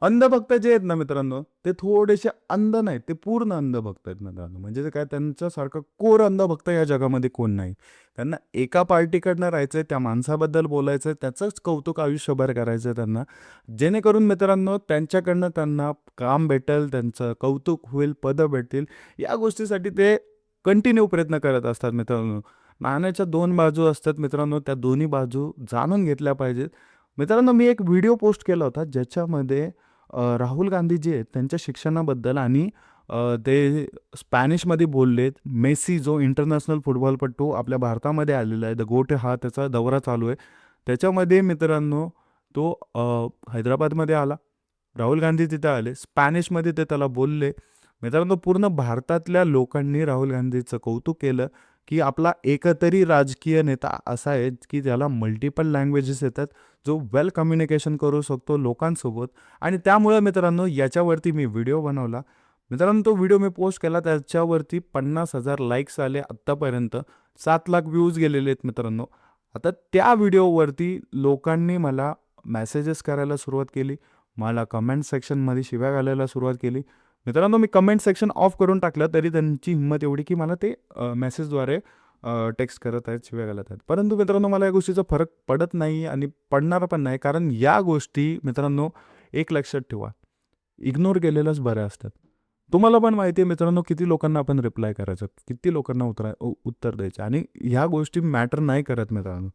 अंधभक्त जे आहेत ना मित्रांनो, ते थोडेसे अंध नाहीत, ते पूर्ण अंधभक्त आहेत मित्रांनो. म्हणजे ते काय त्यांच्यासारखं कोर अंधभक्त या जगामध्ये कोण नाही. त्यांना एका पार्टीकडनं राहायचंय, त्या माणसाबद्दल बोलायचंय, त्याचंच कौतुक आयुष्यभर करायचंय त्यांना. जेणेकरून मित्रांनो त्यांच्याकडनं त्यांना काम भेटेल, त्यांचं कौतुक होईल, पदं भेटतील. या गोष्टीसाठी ते कंटिन्यू प्रयत्न करत असतात मित्रांनो. नाण्याच्या 2 बाजू असतात मित्रांनो, त्या दोन्ही बाजू जाणून घेतल्या पाहिजेत. मित्रांनो, मी एक व्हिडिओ पोस्ट केला होता ज्याच्यामध्ये राहुल गांधी जे आहेत त्यांच्या शिक्षणाबद्दल आणि ते स्पॅनिशमध्ये बोललेत. मेसी जो इंटरनॅशनल फुटबॉलपटू आपल्या भारतामध्ये आलेला आहे, द गोट हा त्याचा दौरा चालू आहे. त्याच्यामध्ये मित्रांनो तो हैदराबादमध्ये आला. राहुल गांधी तिथे आले. स्पॅनिशमध्ये ते त्याला बोलले. मित्रांनो पूर्ण भारतातल्या लोकांनी राहुल गांधीचं कौतुक केलं, की आपला एकतरी राजकीय नेता असा आहे, की ज्याला मल्टिपल लँग्वेजेस येतात, जो वेल कम्युनिकेशन करू शकतो लोकांसोबत. आणि त्यामुळे मित्रांनो याच्यावरती मी व्हिडिओ बनवला. मित्रांनो तो व्हिडिओ मी पोस्ट केला, त्याच्यावरती 50,000 लाईक्स आले आत्तापर्यंत. 7 लाख व्ह्यूज गेलेले आहेत मित्रांनो. आता त्या व्हिडिओवरती लोकांनी मला मेसेजेस करायला सुरुवात केली. मला कमेंट सेक्शनमध्ये शिव्या घालायला सुरुवात केली. मित्रांनो मी कमेंट सेक्शन ऑफ करून टाकलं, तरी त्यांची हिंमत एवढी की मला ते मेसेजद्वारे टेक्स्ट करत आहेत, शिव्या घालत आहेत. परंतु मित्रांनो मला या गोष्टीचा फरक पडत नाही आणि पडणार पण नाही. कारण या गोष्टी मित्रांनो एक लक्षात ठेवा, इग्नोर केलेल्याच बऱ्या असतात. तुम्हाला पण माहिती आहे मित्रांनो किती लोकांना आपण रिप्लाय करायचं, किती लोकांना उत्तर द्यायचं आणि ह्या गोष्टी मॅटर नाही करत मित्रांनो.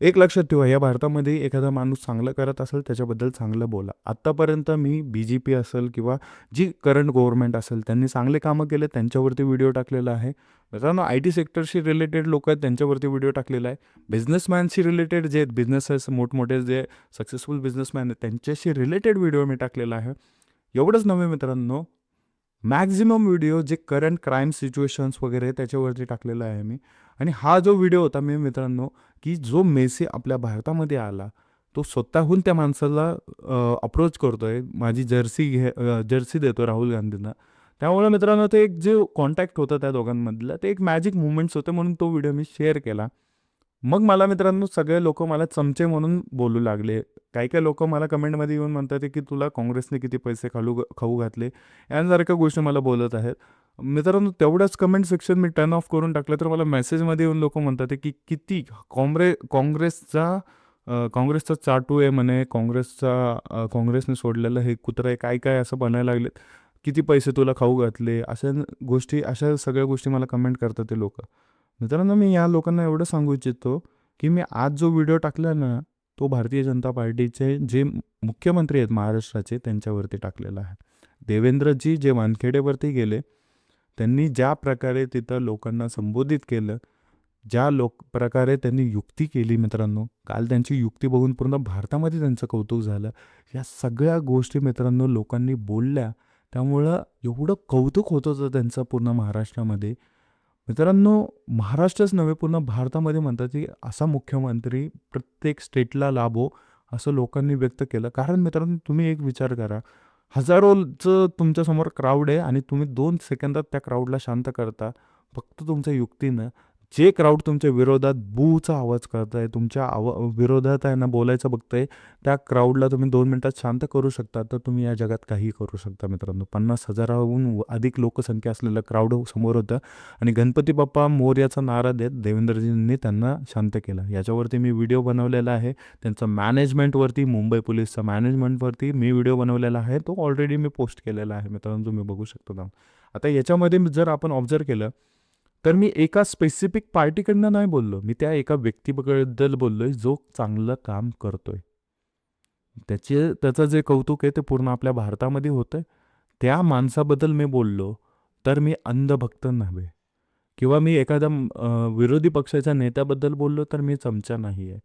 एक लक्षात ठेवा, या भारतामध्ये एखादा माणूस चांगलं करत असेल त्याच्याबद्दल चांगलं बोला. आत्तापर्यंत मी BJP असेल किंवा जी करंट गव्हर्नमेंट असेल त्यांनी चांगले कामं केले त्यांच्यावरती व्हिडिओ टाकलेला आहे. मित्रांनो IT सेक्टरशी रिलेटेड लोक आहेत त्यांच्यावरती व्हिडिओ टाकलेला आहे. बिझनेसमॅनशी रिलेटेड जे बिझनेसेस मोठमोठे जे सक्सेसफुल बिझनेसमॅन आहेत त्यांच्याशी रिलेटेड व्हिडिओ मी टाकलेला आहे. एवढंच नव्हे मित्रांनो, मॅक्झिमम व्हिडिओ जे करंट क्राईम सिच्युएशन्स वगैरे त्याच्यावरती टाकलेला आहे मी. आणि हा जो व्हिडिओ होता मी मित्रांनो, की जो मेसी आपल्या भारतामध्ये आला, तो स्वतःहून त्या माणसाला अप्रोच करतोय, माझी जर्सी देतो राहुल गांधींना. त्यामुळे मित्रांनो ते एक जे कॉन्टॅक्ट होतं त्या दोघांमधलं ते एक मॅजिक मुवमेंट्स होते, म्हणून तो व्हिडिओ मी शेअर केला. मग मला मित्रांनो सगळे लोकं मला चमचे म्हणून बोलू लागले. काही-काही लोकं मला कमेंटमध्ये येऊन म्हणतात आहे, की तुला काँग्रेसने किती पैसे खाऊ घातले, यांसारख्या गोष्टी मला बोलत आहेत. मित्रांनो तेवढंच कमेंट सेक्शन मी टर्न ऑफ करून टाकलं, तर मला मेसेजमध्ये येऊन लोकं म्हणतात आहे, की किती काँग्रेसचा चाटू आहे म्हणे, काँग्रेसने सोडलेलं हे कुत्रं आहे, काय-काय असं बनायला लागलेत. किती पैसे तुला खाऊ घातले, अशा गोष्टी, अशा सगळ्या गोष्टी मला कमेंट करतात ते लोकं. मित्रांनो मी या लोकांना एवढं सांगू इच्छितो, की मी आज जो व्हिडिओ टाकला ना, तो भारतीय जनता पार्टीचे जे मुख्यमंत्री आहेत महाराष्ट्राचे त्यांच्यावरती टाकलेला आहे. देवेंद्रजी जे वानखेडेवरती गेले, त्यांनी ज्या प्रकारे तिथं लोकांना संबोधित केलं, ज्या प्रकारे त्यांनी युक्ती केली मित्रांनो, काल त्यांची युक्ती बघून पूर्ण भारतामध्ये त्यांचं कौतुक झालं. या सगळ्या गोष्टी मित्रांनो लोकांनी बोलल्या, त्यामुळं एवढं कौतुक होत होतं त्यांचं पूर्ण महाराष्ट्रामध्ये. मित्रांनो महाराष्ट्रच नव्हे पूर्ण भारतामध्ये म्हणतात की असा मुख्यमंत्री प्रत्येक स्टेटला लाभो, असं लोकांनी व्यक्त केलं. कारण मित्रांनो तुम्ही एक विचार करा, हजारोचं तुमच्यासमोर क्राउड आहे आणि तुम्ही 2 सेकंदात त्या क्राउडला शांत करता फक्त तुमच्या युक्तीनं. जे क्राउड तुमच्या विरोधात बूचा आवाज करताय, तुमच्या विरोधात आहे ना बोलायचं बघतंय, त्या क्राउडला तुम्ही 2 मिनिटात शांत करू शकता, तर तुम्ही या जगात काहीही करू शकता मित्रांनो. 50,000हून अधिक लोकसंख्या असलेलं क्राउड समोर होतं आणि गणपती बाप्पा मोरयाचा नारा देत देवेंद्रजींनी त्यांना शांत केलं. याच्यावरती मी व्हिडिओ बनवलेला आहे. त्यांचं मॅनेजमेंटवरती, मुंबई पोलिसचा मॅनेजमेंटवरती मी व्हिडिओ बनवलेला आहे. तो ऑलरेडी मी पोस्ट केलेला आहे मित्रांनो, तुम्ही बघू शकता जाऊन. आता याच्यामध्ये जर आपण ऑब्झर्व्ह केलं, तर मी एका स्पेसिफिक पार्टीकडनं नाही बोललो. मी त्या एका व्यक्तीबद्दल बोललोय, जो चांगलं काम करतोय. त्याचं जे कौतुक आहे ते पूर्ण आपल्या भारतामध्ये होतंय. त्या माणसाबद्दल मी बोललो, तर मी अंधभक्त नव्हे. किंवा मी एखाद्या विरोधी पक्षाच्या नेत्याबद्दल बोललो, तर मी चमचा नाही आहे.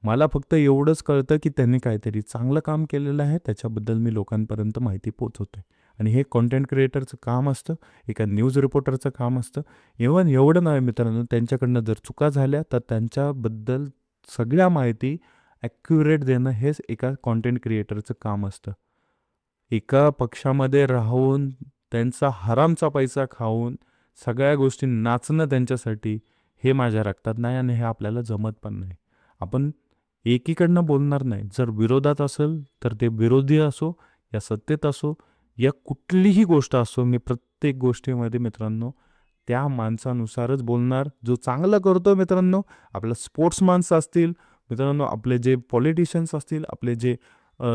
मला फक्त एवढंच कळतं, की त्यांनी काहीतरी चांगलं काम केलेलं आहे, त्याच्याबद्दल मी लोकांपर्यंत माहिती पोहोचवतोय. आणि हे कंटेंट क्रिएटरचं काम असतं, एका न्यूज रिपोर्टरचं काम असतं. इव्हन एवढं नाही मित्रांनो, त्यांच्याकडनं जर चुका झाल्या, तर त्यांच्याबद्दल सगळ्या माहिती ॲक्युरेट देणं हेच एका कंटेंट क्रिएटरचं काम असतं. एका पक्षामध्ये राहून, त्यांचा हरामचा पैसा खाऊन, सगळ्या गोष्टी नाचणं त्यांच्यासाठी, हे माझ्या रक्तात नाही आणि हे आपल्याला जमत पण नाही. आपण एकीकडनं बोलणार नाही. जर विरोधात असेल, तर ते विरोधी असो या सत्तेत असो या कुठलीही गोष्ट असो, मी प्रत्येक गोष्टीमध्ये मित्रांनो त्या माणसानुसारच बोलणार जो चांगलं करतो मित्रांनो. आपलं स्पोर्ट्समन्स असतील मित्रांनो, आपले जे पॉलिटिशियन्स असतील, आपले जे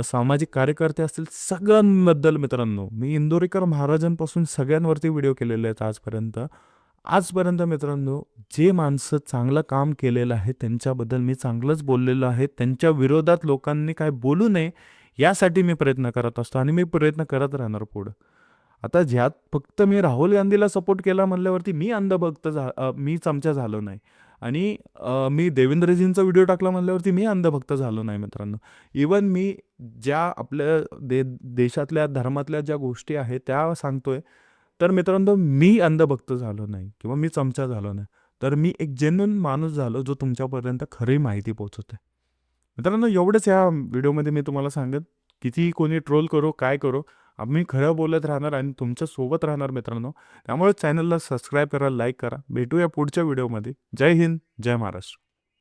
सामाजिक कार्यकर्ते असतील, सगळ्यांबद्दल मित्रांनो मी इंदोरीकर महाराजांपासून सगळ्यांवरती व्हिडिओ केलेले आहेत आजपर्यंत. आजपर्यंत मित्रांनो जे माणसं चांगलं काम केलेलं आहे त्यांच्याबद्दल मी चांगलंच बोललेलो आहे. त्यांच्या विरोधात लोकांनी काय बोलू नये यासाठी मी प्रयत्न करत असतो आणि मी प्रयत्न करत राहणार पुढं. आता ज्यात फक्त मी राहुल गांधीला सपोर्ट केला म्हणल्यावरती मी मी चमचा झालो नाही. आणि मी देवेंद्रजींचा व्हिडिओ टाकला म्हणल्यावरती मी अंधभक्त झालो नाही मित्रांनो. इवन मी ज्या आपल्या देशातल्या धर्मातल्या ज्या गोष्टी आहेत त्या सांगतोय, तर मित्रांनो मी अंधभक्त झालो नाही किंवा मी चमचा झालो नाही. तर मी एक जेन्युइन माणूस झालो जो तुमच्यापर्यंत खरी माहिती पोहोचवते. मित्रांनो एवढंच या व्हिडिओमध्ये मी तुम्हाला सांगेन. कितीही कोणी ट्रोल करो काय करो, आम्ही खरं बोलत राहणार आणि तुमच्या सोबत राहणार मित्रांनो. त्यामुळे चॅनलला सबस्क्राईब करा, लाईक करा. भेटूया पुढच्या व्हिडिओमध्ये. जय हिंद, जय महाराष्ट्र.